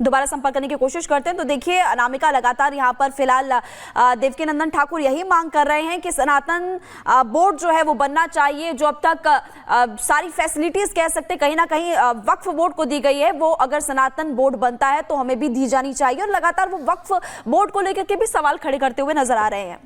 दोबारा संपर्क करने की कोशिश करते हैं। तो देखिए अनामिका लगातार यहाँ पर फिलहाल देवकीनंदन ठाकुर यही मांग कर रहे हैं कि सनातन बोर्ड जो है वो बनना चाहिए। जो अब तक सारी फैसिलिटीज कह सकते कहीं ना कहीं वक्फ बोर्ड को दी गई है, वो अगर सनातन बोर्ड बनता है तो हमें भी दी जानी चाहिए। और लगातार वो वक्फ बोर्ड को लेकर के भी सवाल खड़े करते हुए नजर आ रहे हैं।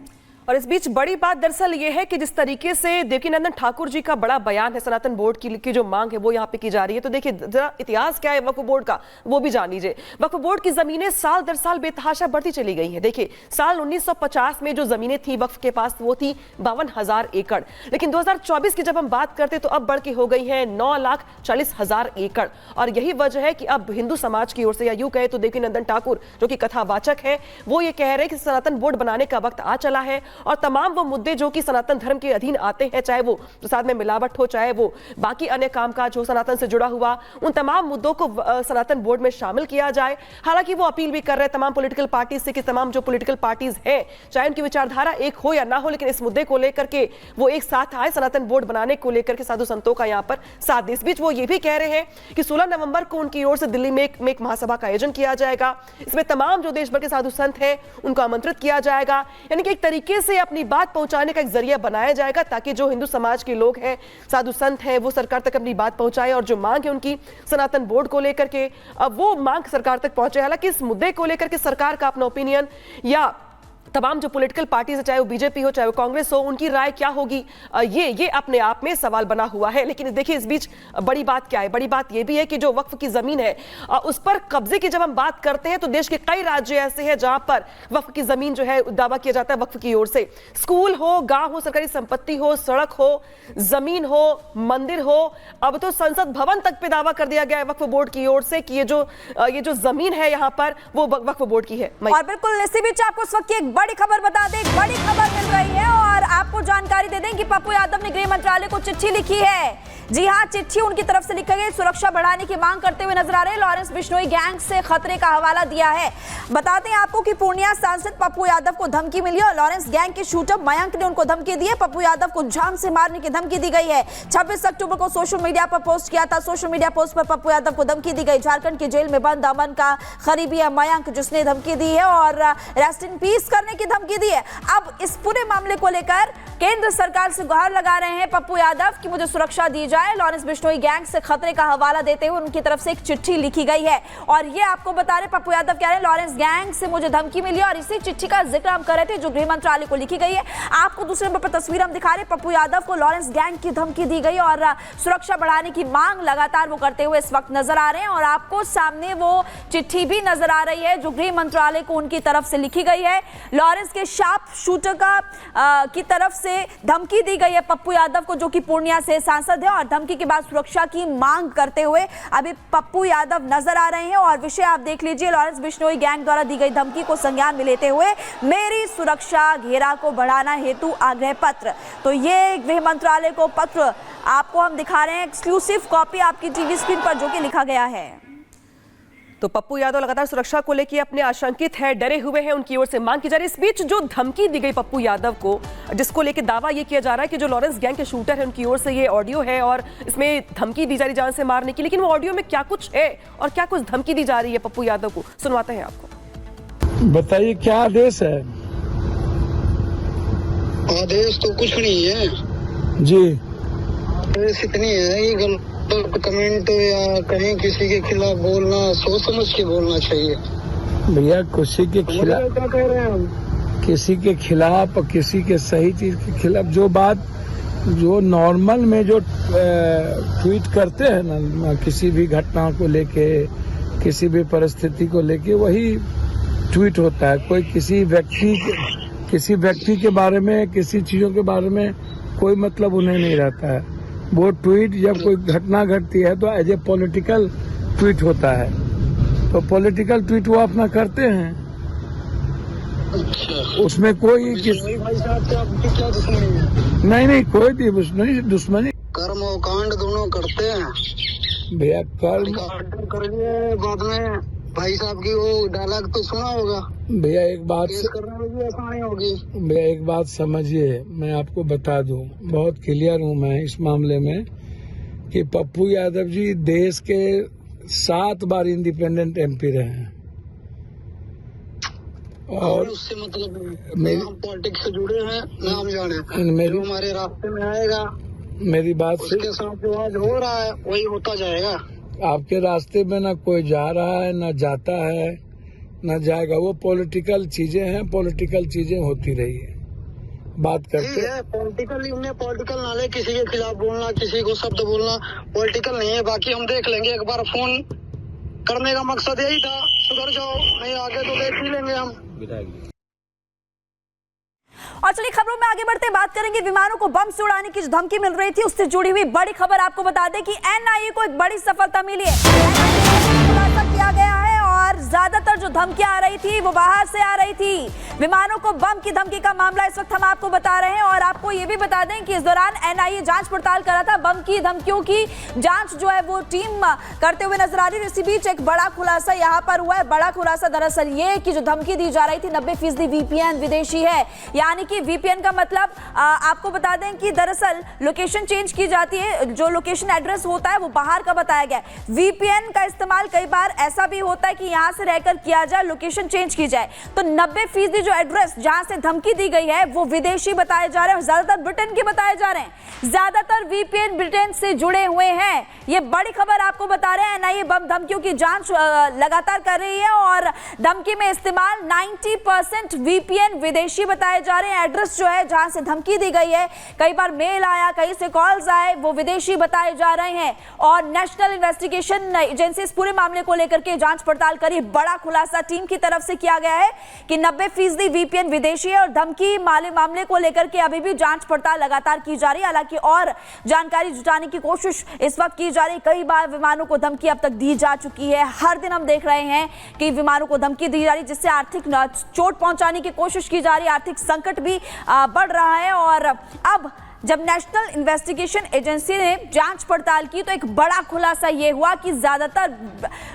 और इस बीच बड़ी बात दरअसल ये है कि जिस तरीके से देवकीनंदन ठाकुर जी का बड़ा बयान है, सनातन बोर्ड की जो मांग है वो यहाँ पे की जा रही है। तो देखिए जरा इतिहास क्या है वक्फ बोर्ड का वो भी जान लीजिए। वक्फ बोर्ड की जमीनें साल दर साल बेतहाशा बढ़ती चली गई हैं। देखिए साल 1950 में जो जमीनें थी वक्फ के पास वो थी 52,000 एकड़, लेकिन 2024 की जब हम बात करते तो अब बढ़ के हो गई है 9,40,000 एकड़। और यही वजह है कि अब हिंदू समाज की ओर से, या यूं कहे तो देवकीनंदन ठाकुर जो कि कथावाचक है, वो ये कह रहे हैं कि सनातन बोर्ड बनाने का वक्त आ चला है और तमाम वो मुद्दे जो कि सनातन धर्म के अधीन आते हैं, चाहे वो प्रसाद में मिलावट हो, चाहे वो बाकी अन्य कामकाज हो सनातन से जुड़ा हुआ, उन तमाम मुद्दों को सनातन बोर्ड में शामिल किया जाए। हालांकि वो अपील भी कर रहे हैं तमाम पॉलिटिकल पार्टीज से कि तमाम जो पॉलिटिकल पार्टीज हैं, चाहे उनकी विचारधारा एक हो या ना हो, लेकिन इस मुद्दे को लेकर के वो एक साथ आए, सनातन बोर्ड बनाने को लेकर के साधु संतों का यहाँ पर साथ दे। इस बीच वो ये भी कह रहे हैं कि 16 नवंबर को उनकी ओर से दिल्ली में एक महासभा का आयोजन किया जाएगा। इसमें तमाम जो देश भर के साधु संत हैं उनको आमंत्रित किया जाएगा, यानी कि एक तरीके से अपनी बात पहुंचाने का एक जरिया बनाया जाएगा ताकि जो हिंदू समाज के लोग हैं, साधु संत हैं, वो सरकार तक अपनी बात पहुंचाए और जो मांग है उनकी सनातन बोर्ड को लेकर के अब वो मांग सरकार तक पहुंचे। हालांकि इस मुद्दे को लेकर के सरकार का अपना ओपिनियन या तमाम जो पॉलिटिकल पार्टीज है, चाहे वो बीजेपी हो चाहे वो कांग्रेस हो, उनकी राय क्या होगी, ये अपने आप में सवाल बना हुआ है। लेकिन देखिए इस बीच बड़ी बात क्या है, बड़ी बात ये भी है कि जो वक्फ की जमीन है उस पर कब्जे की जब हम बात करते हैं तो देश के कई राज्य ऐसे हैं जहां पर वक्फ की जमीन जो है दावा किया जाता है वक्फ की ओर से। स्कूल हो, गांव हो, सरकारी संपत्ति हो, सड़क हो, जमीन हो, मंदिर हो, अब तो संसद भवन तक पे दावा कर दिया गया है वक्फ बोर्ड की ओर से कि ये जो जमीन है यहाँ पर वो वक्फ बोर्ड की है। और बिल्कुल इसी बीच आपको इस वक्त एक बड़ी खबर बता दें, एक बड़ी खबर मिल रही है और आपको जानकारी दे दें कि पप्पू यादव ने गृह मंत्रालय को चिट्ठी लिखी है। जी हां, चिट्ठी उनकी तरफ से लिखी गई, सुरक्षा बढ़ाने की मांग करते हुए नजर आ रहे हैं। लॉरेंस बिश्नोई गैंग से खतरे का हवाला दिया है। बताते हैं आपको कि पूर्णिया सांसद पप्पू यादव को धमकी मिली और लॉरेंस गैंग के शूटर मयंक ने उनको धमकी दी है। पप्पू यादव को जान से मारने की धमकी दी गई है। 26 अक्टूबर को सोशल मीडिया पर पोस्ट किया था। सोशल मीडिया पोस्ट पर पप्पू यादव को धमकी दी गई। झारखंड की जेल में बंद अमन का करीबी है मयंक, जिसने धमकी दी है और रेस्ट इन पीस करने की धमकी दी है। अब इस पूरे मामले को लेकर केंद्र सरकार से गुहार लगा रहे हैं पप्पू यादव कि मुझे सुरक्षा दी जाए। लॉरेंस बिश्नोई गैंग से खतरे का हवाला देते हुए उनकी तरफ से एक चिट्ठी लिखी गई है और ये आपको बता रहे पप्पू यादव कह रहे हैं लॉरेंस गैंग से मुझे धमकी मिली और इसी चिट्ठी का जिक्र हम कर रहे थे जो गृह मंत्रालय को लिखी गई है। आपको दूसरे नंबर पर तस्वीर हम दिखा रहे हैं, पप्पू यादव को लॉरेंस गैंग की धमकी दी गई और सुरक्षा बढ़ाने की मांग लगातार वो करते हुए इस वक्त नजर आ रहे हैं। और आपको सामने वो चिट्ठी भी नजर आ रही है जो गृह मंत्रालय को उनकी तरफ से लिखी गई है। लॉरेंस के शार्प शूटर की तरफ से धमकी दी गई है पप्पू यादव को, जो कि पूर्णिया से सांसद है, और धमकी के बाद सुरक्षा की मांग करते हुए अभी पप्पू यादव नजर आ रहे हैं। और विषय आप देख लीजिए, लॉरेंस बिश्नोई गैंग द्वारा दी गई धमकी को संज्ञान में लेते हुए मेरी सुरक्षा घेरा को बढ़ाना हेतु आग्रह पत्र। तो ये गृह मंत्रालय को पत्र आपको हम दिखा रहे हैं, एक्सक्लूसिव कॉपी आपकी टीवी स्क्रीन पर, जो कि लिखा गया है। तो पप्पू यादव लगातार सुरक्षा को लेकर अपने आशंकित है, डरे हुए हैं, उनकी ओर से मांग की जा रही है। इस बीच जो धमकी दी गई पप्पू यादव को, जिसको लेकर दावा ये किया जा रहा है कि जो लॉरेंस गैंग के शूटर है उनकी ओर से ये ऑडियो है और इसमें धमकी दी जा रही जान से मारने की, लेकिन वो ऑडियो में क्या कुछ है और क्या कुछ धमकी दी जा रही है पप्पू यादव को, सुनवाते हैं आपको। बताइए क्या आदेश है? आदेश तो कुछ नहीं है जी, आदेश इतनी है कि कमेंट या कहीं किसी के खिलाफ बोलना सोच समझ के बोलना चाहिए भैया। किसी के खिलाफ, क्या कह रहे हैं हम? किसी के खिलाफ, किसी के सही चीज के खिलाफ जो बात जो नॉर्मल में जो ट्वीट करते हैं ना, किसी भी घटना को लेके, किसी भी परिस्थिति को लेके वही ट्वीट होता है। कोई किसी व्यक्ति के बारे में, किसी चीजों के बारे में कोई मतलब उन्हें नहीं रहता है। वो ट्वीट जब कोई घटना घटती है तो एज ए पॉलिटिकल ट्वीट होता है, तो पॉलिटिकल ट्वीट वो अपना करते हैं। उसमें कोई भाई साहब से आपकी क्या दुश्मनी है? नहीं, कोई दुश्मनी कर्म और कांड दोनों करते हैं भैया। कर्म करेंगे बाद में भाई साहब की वो डायलॉग तो सुना होगा भैया। एक बात करने में भी आसानी होगी भैया, एक बात समझिए, मैं आपको बता दूं, बहुत क्लियर हूं मैं इस मामले में कि पप्पू यादव जी देश के 7 बार इंडिपेंडेंट एमपी रहे हैं और उससे मतलब हम पॉलिटिक्स से जुड़े हैं ना, हम जाने जो हमारे रास्ते में आएगा मेरी बात से उसके साथ जो आज हो रहा है वही होता जाएगा। आपके रास्ते में ना कोई जा रहा है ना जाता है ना जाएगा, वो पॉलिटिकल चीजें हैं, पॉलिटिकल चीजें होती रही है, बात करते है पॉलिटिकल नाले किसी के खिलाफ बोलना, किसी को शब्द बोलना पॉलिटिकल नहीं है। बाकी हम देख लेंगे, एक बार फोन करने का मकसद यही था, सुधर जाओ, नहीं आगे तो देख ही लेंगे हम। और चलिए खबरों में आगे बढ़ते बात करेंगे विमानों को बम से उड़ाने की जो धमकी मिल रही थी उससे जुड़ी हुई बड़ी खबर आपको बता दें कि एनआईए को एक बड़ी सफलता मिली है। खुलासा किया गया है और ज्यादातर जो धमकियां आ रही थी वो बाहर से आ रही थी। विमानों को बम की धमकी का मामला इस वक्त हम आपको बता रहे हैं और आपको ये भी बता दें कि इस दौरान एनआईए जांच पड़ताल कर रहा था। बम की धमकियों की जांच जो है वो टीम करते हुए नजर आ रही है। इसी बीच एक बड़ा खुलासा यहाँ पर हुआ है। बड़ा खुलासा दरअसल ये कि जो धमकी दी जा रही थी 90% वीपीएन विदेशी है, यानी कि वीपीएन का मतलब आपको बता दें कि दरअसल लोकेशन चेंज की जाती है, जो लोकेशन एड्रेस होता है वो बाहर का बताया गया है। वीपीएन का इस्तेमाल कई बार ऐसा भी होता है कि यहां से रहकर किया जाए, लोकेशन चेंज की जाए। तो 90% जो एड्रेस जहां से धमकी दी गई है वो विदेशी बताए जा रहे हैं, ज्यादातर ब्रिटेन के बताए जा रहे हैं। ज्यादातर वीपीएन ब्रिटेन से जुड़े हुए हैं। ये बड़ी खबर आपको बता रहे हैं। एनआईए बम धमकियों की जांच लगातार कर रही है और धमकी में इस्तेमाल 90% वीपीएन विदेशी बताए जा रहे हैं। एड्रेस जो है जहां से धमकी दी गई है, कई बार मेल आया, कहीं से कॉल्स आए, वो विदेशी बताए जा रहे हैं और नेशनल इन्वेस्टिगेशन एजेंसी इस पूरे मामले को लेकर के जांच पड़ताल करी। बड़ा खुलासा टीम की तरफ से किया गया है कि 90% वीपीएन विदेशी है और धमकी मामले को लेकर के अभी भी जांच पड़ताल लगातार की जा रही है। हालांकि और जानकारी जुटाने की कोशिश इस वक्त की जा रही है। कई बार विमानों को धमकी अब तक दी जा चुकी है। हर दिन हम देख रहे हैं कि विमानों को धमकी दी जा रही है, जिससे आर्थिक चोट पहुंचाने की कोशिश की जा रही है। आर्थिक संकट भी बढ़ रहा है और अब जब नेशनल इन्वेस्टिगेशन एजेंसी ने जांच पड़ताल की तो एक बड़ा खुलासा यह हुआ कि ज्यादातर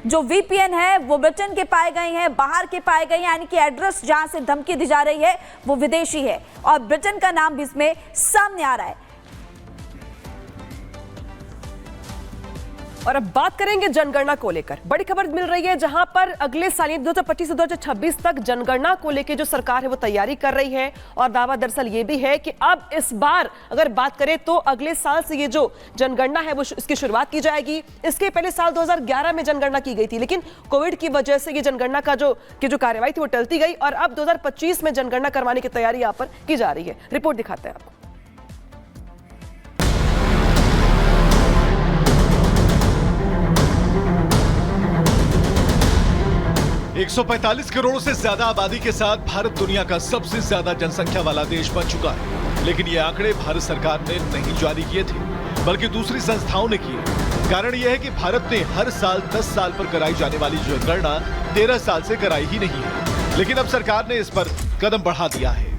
जो वीपीएन है वो ब्रिटेन के पाए गए हैं, बाहर के पाए गए हैं, यानी कि एड्रेस जहां से धमकी दी जा रही है वो विदेशी है और ब्रिटेन का नाम भी इसमें सामने आ रहा है। और अब बात करेंगे जनगणना को लेकर। बड़ी खबर मिल रही है जहां पर अगले साल 2025 से 2026 तक जनगणना को लेकर जो सरकार है वो तैयारी कर रही है और दावा दरअसल ये भी है कि अब इस बार अगर बात करें तो अगले साल से ये जो जनगणना है वो इसकी शुरुआत की जाएगी। इसके पहले साल 2011 में जनगणना की गई थी, लेकिन कोविड की वजह से ये जनगणना का जो कार्यवाही थी वो टलती गई और अब 2025 में जनगणना करवाने की तैयारी यहाँ पर की जा रही है। रिपोर्ट दिखाते हैं आपको। 145 करोड़ से ज्यादा आबादी के साथ भारत दुनिया का सबसे ज्यादा जनसंख्या वाला देश बन चुका है। लेकिन ये आंकड़े भारत सरकार ने नहीं जारी किए थे, बल्कि दूसरी संस्थाओं ने किए। कारण यह है कि भारत ने हर साल 10 साल पर कराई जाने वाली जनगणना 13 साल से कराई ही नहीं है। लेकिन अब सरकार ने इस पर कदम बढ़ा दिया है।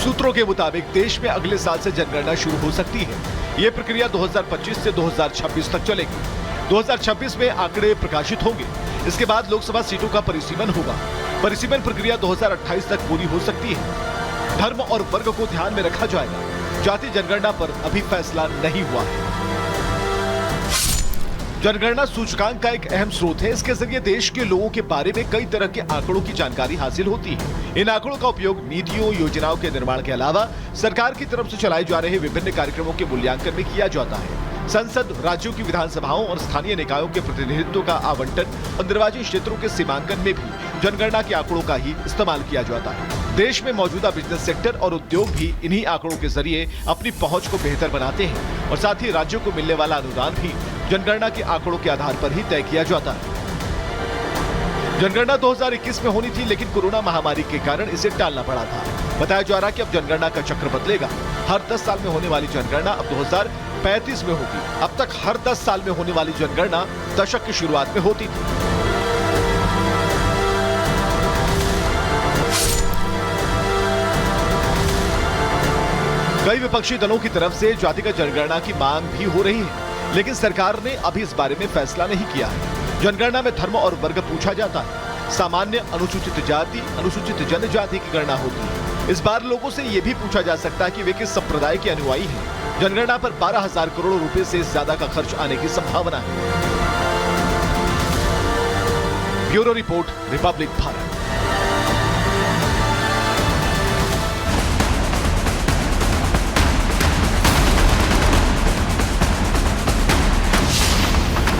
सूत्रों के मुताबिक देश में अगले साल से जनगणना शुरू हो सकती है। ये प्रक्रिया 2025 से 2026 तक चलेगी। 2026 में आंकड़े प्रकाशित होंगे। इसके बाद लोकसभा सीटों का परिसीमन होगा। परिसीमन प्रक्रिया 2028 तक पूरी हो सकती है। धर्म और वर्ग को ध्यान में रखा जाएगा। जाति जनगणना पर अभी फैसला नहीं हुआ है। जनगणना सूचकांक का एक अहम स्रोत है। इसके जरिए देश के लोगों के बारे में कई तरह के आंकड़ों की जानकारी हासिल होती है। इन आंकड़ों का उपयोग नीतियों, योजनाओं के निर्माण के अलावा सरकार की तरफ से चलाए जा रहे विभिन्न कार्यक्रमों के मूल्यांकन में किया जाता है। संसद, राज्यों की विधानसभाओं और स्थानीय निकायों के प्रतिनिधित्व का आवंटन और निर्वाचन क्षेत्रों के सीमांकन में भी जनगणना के आंकड़ों का ही इस्तेमाल किया जाता है। देश में मौजूदा बिजनेस सेक्टर और उद्योग भी इन्हीं आंकड़ों के जरिए अपनी पहुंच को बेहतर बनाते हैं और साथ ही राज्यों को मिलने वाला अनुदान भी जनगणना के आंकड़ों के आधार पर ही तय किया जाता है। जनगणना 2021 में होनी थी, लेकिन कोरोना महामारी के कारण इसे टालना पड़ा था। बताया जा रहा है कि अब जनगणना का चक्र बदलेगा। हर 10 साल में होने वाली जनगणना अब 2035 में होगी। अब तक हर 10 साल में होने वाली जनगणना दशक की शुरुआत में होती थी। कई विपक्षी दलों की तरफ से जातिगत जनगणना की मांग भी हो रही है, लेकिन सरकार ने अभी इस बारे में फैसला नहीं किया है। जनगणना में धर्म और वर्ग पूछा जाता है। सामान्य, अनुसूचित जाति, अनुसूचित जनजाति की गणना होती है। इस बार लोगों से यह भी पूछा जा सकता है कि वे किस संप्रदाय के अनुयायी हैं। जनगणना पर 12,000 करोड़ रुपए से ज्यादा का खर्च आने की संभावना है। Bureau report, Republic Bharat.